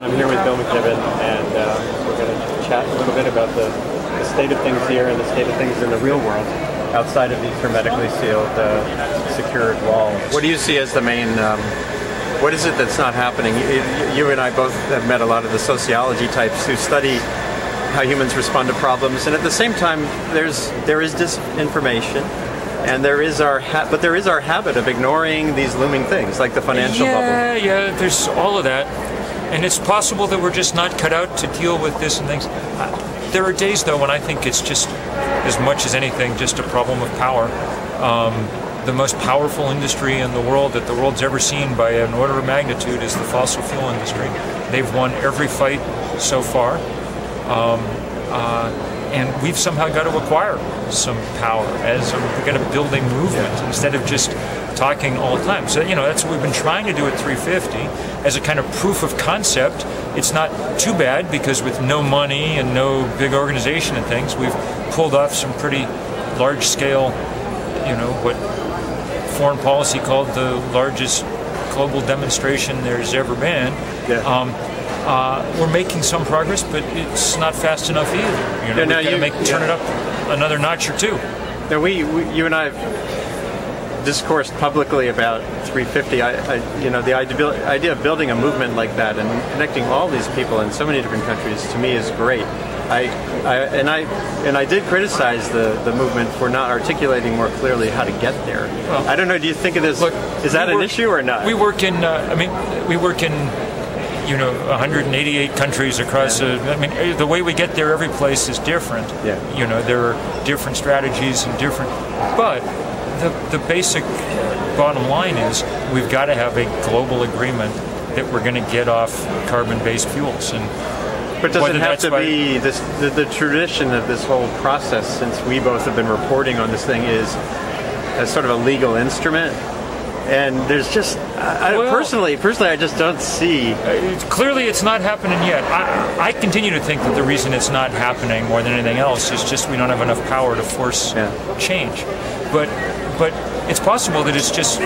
I'm here with Bill McKibben, and we're going to chat a little bit about the state of things here and the state of things in the real world outside of these hermetically sealed, secured walls. What do you see as the main, what is it that's not happening? You and I both have met a lot of the sociology types who study how humans respond to problems, and at the same time there is disinformation. And there is our habit of ignoring these looming things, like the financial bubble. Yeah, there's all of that. And it's possible that we're just not cut out to deal with this and things. There are days, though, when I think it's just, as much as anything, just a problem of power. The most powerful industry in the world that the world's ever seen by an order of magnitude is the fossil fuel industry. They've won every fight so far. And we've somehow got to acquire some power as we're going to build a movement instead of just talking all the time. So, that's what we've been trying to do at 350 as a kind of proof of concept. It's not too bad because with no money and no big organization and things, we've pulled off some pretty large scale, what foreign policy called the largest global demonstration there's ever been. We're making some progress, but it's not fast enough either. We've got to turn it up another notch or two. Now, you and I have discoursed publicly about 350. The idea of building a movement like that and connecting all these people in so many different countries, to me, is great. I did criticize the movement for not articulating more clearly how to get there. Well, I don't know. Do you think of this? Is that an issue or not? We work in. We work in 188 countries across. The way we get there, every place is different. There are different strategies and different. But the basic bottom line is we've got to have a global agreement that we're going to get off carbon-based fuels. But does it have to be this? The tradition of this whole process, since we both have been reporting on this thing, is as sort of a legal instrument. And there's just, personally, I just don't see. Clearly, it's not happening yet. I continue to think that the reason it's not happening more than anything else is just we don't have enough power to force change. But it's possible that it's just,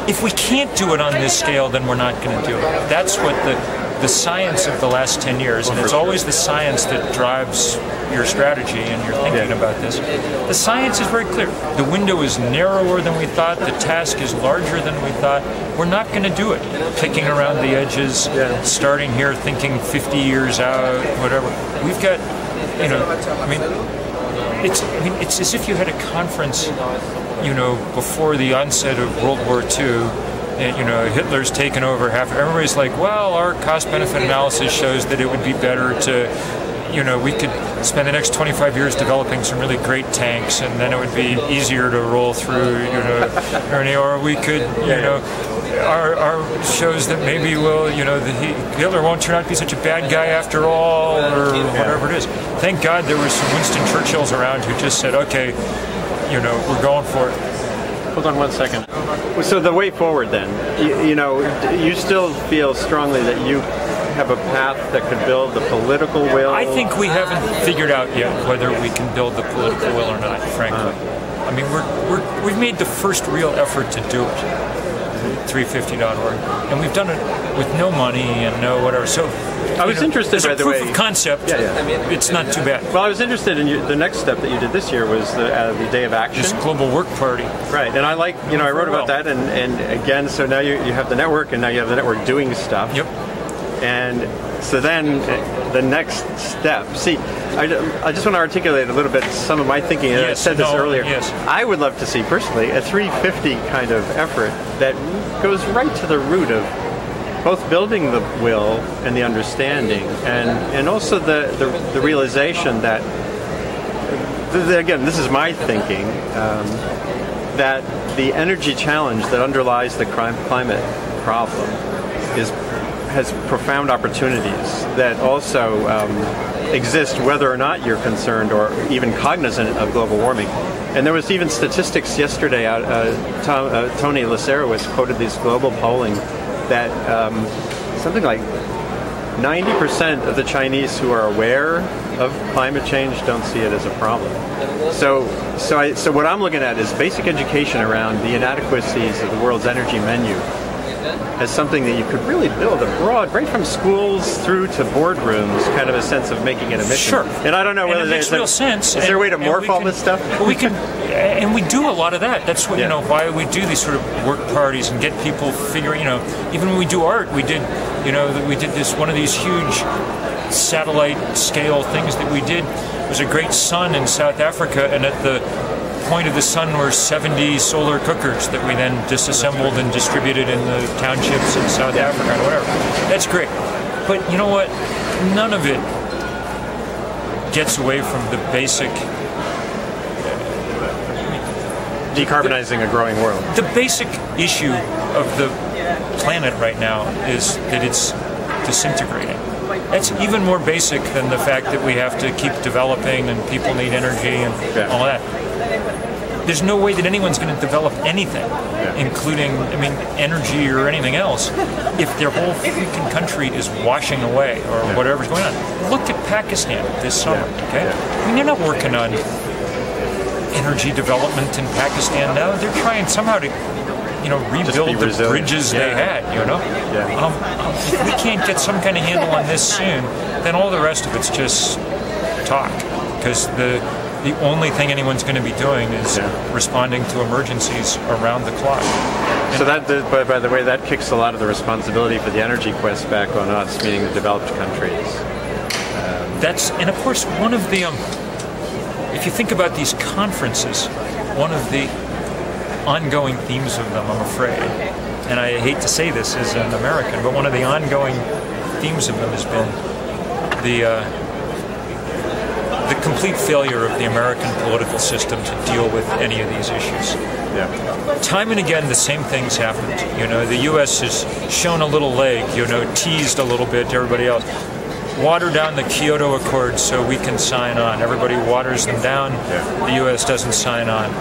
if we can't do it on this scale, then we're not going to do it. That's what the science of the last 10 years, and it's always the science that drives your strategy and your thinking about this. The science is very clear. The window is narrower than we thought. The task is larger than we thought. We're not going to do it. Picking around the edges, starting here, thinking 50 years out, whatever. We've got, it's as if you had a conference, before the onset of World War II. Hitler's taken over half. Everybody's like, well, our cost-benefit analysis shows that it would be better to, we could spend the next 25 years developing some really great tanks, and then it would be easier to roll through, or we could, our shows that maybe, Hitler won't turn out to be such a bad guy after all, or whatever it is. Thank God there was some Winston Churchills around who just said, okay, we're going for it. Hold on one second. So the way forward then, you still feel strongly that you have a path that could build the political will? I think we haven't figured out yet whether we can build the political will or not, frankly. We've made the first real effort to do it. 350.org, and we've done it with no money and no whatever. So I was interested, by the way. As a proof of concept, it's not too bad. Well, I was interested in the next step that you did this year was the Day of Action. This global work party. Right, and I wrote about that, and again, so now you have the network, and now you have the network doing stuff. Yep. And so then the next step. See, I just want to articulate a little bit some of my thinking. I said this earlier. I would love to see, personally, a 350 kind of effort that goes right to the root of both building the will and the understanding, and also the realization that, again, this is my thinking, that the energy challenge that underlies the climate problem has profound opportunities that also exist whether or not you're concerned or even cognizant of global warming. And there was even statistics yesterday. Tony Lacerowitz quoted these global polling that something like 90% of the Chinese who are aware of climate change don't see it as a problem. So what I'm looking at is basic education around the inadequacies of the world's energy menu as something that you could really build a broad, right from schools through to boardrooms, kind of a sense of making it a mission. Sure. And I don't know whether it makes real sense. Is there a way to morph all this stuff? We can, and we do a lot of that. That's what why we do these sort of work parties and get people figuring. Even when we do art, we did this one of these huge satellite scale things that we did. It was a great sun in South Africa, and at the point of the sun were 70 solar cookers that we then disassembled and distributed in the townships in South Africa and whatever. That's great. But you know what? None of it gets away from the basic decarbonizing a growing world. The basic issue of the planet right now is that it's disintegrating. That's even more basic than the fact that we have to keep developing and people need energy and all that. There's no way that anyone's going to develop anything, including, energy or anything else, if their whole freaking country is washing away or whatever's going on. Look at Pakistan this summer, okay? They're not working on energy development in Pakistan now. They're trying somehow to, rebuild the bridges they had, If we can't get some kind of handle on this soon, then all the rest of it's just talk, because the only thing anyone's going to be doing is responding to emergencies around the clock. So that, by the way, that kicks a lot of the responsibility for the energy quest back on us, meaning the developed countries. And of course, one of the, if you think about these conferences, one of the ongoing themes of them, I'm afraid, and I hate to say this as an American, but one of the ongoing themes of them has been the complete failure of the American political system to deal with any of these issues. Time and again, the same things happened. The U.S. has shown a little leg, teased a little bit to everybody else. Water down the Kyoto Accords so we can sign on. Everybody waters them down. The U.S. doesn't sign on.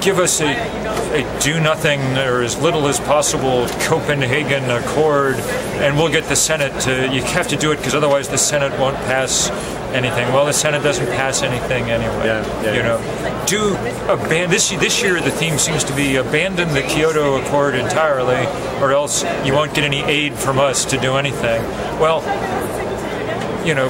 Give us a do-nothing or as little as possible Copenhagen Accord, and we'll get the Senate to. You have to do it because otherwise the Senate won't pass anything. Well, the Senate doesn't pass anything anyway. This year the theme seems to be abandon the Kyoto Accord entirely, or else you won't get any aid from us to do anything. Well,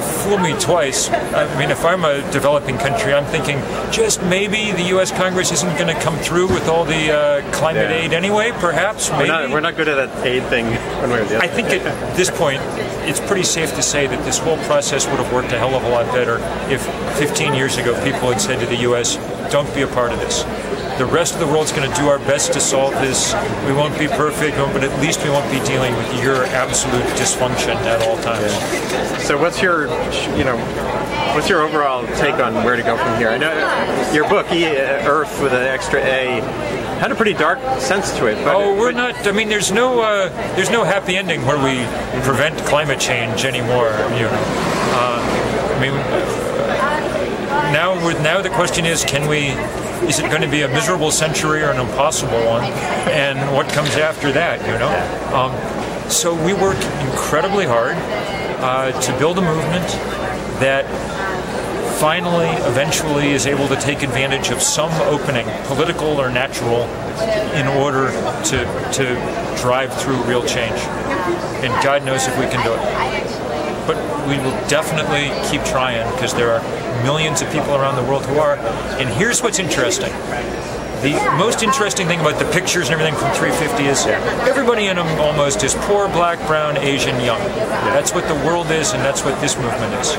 fool me twice. If I'm a developing country, I'm thinking just maybe the U.S. Congress isn't going to come through with all the climate aid anyway, perhaps. Maybe. We're not good at that aid thing one way or the other. I think at this point, it's pretty safe to say that this whole process would have worked a hell of a lot better if 15 years ago people had said to the U.S., don't be a part of this. The rest of the world's going to do our best to solve this. We won't be perfect, but at least we won't be dealing with your absolute dysfunction at all times. So what's your overall take on where to go from here? I know your book, Earth with an extra A, had a pretty dark sense to it. But not. There's no happy ending where we prevent climate change anymore. Now the question is, is it going to be a miserable century or an impossible one? And what comes after that, So we work incredibly hard to build a movement that finally, eventually is able to take advantage of some opening, political or natural, in order to drive through real change. And God knows if we can do it. But we will definitely keep trying, because there are millions of people around the world who are. And here's what's interesting. The most interesting thing about the pictures and everything from 350 is everybody in them almost is poor, black, brown, Asian, young. That's what the world is, and that's what this movement is.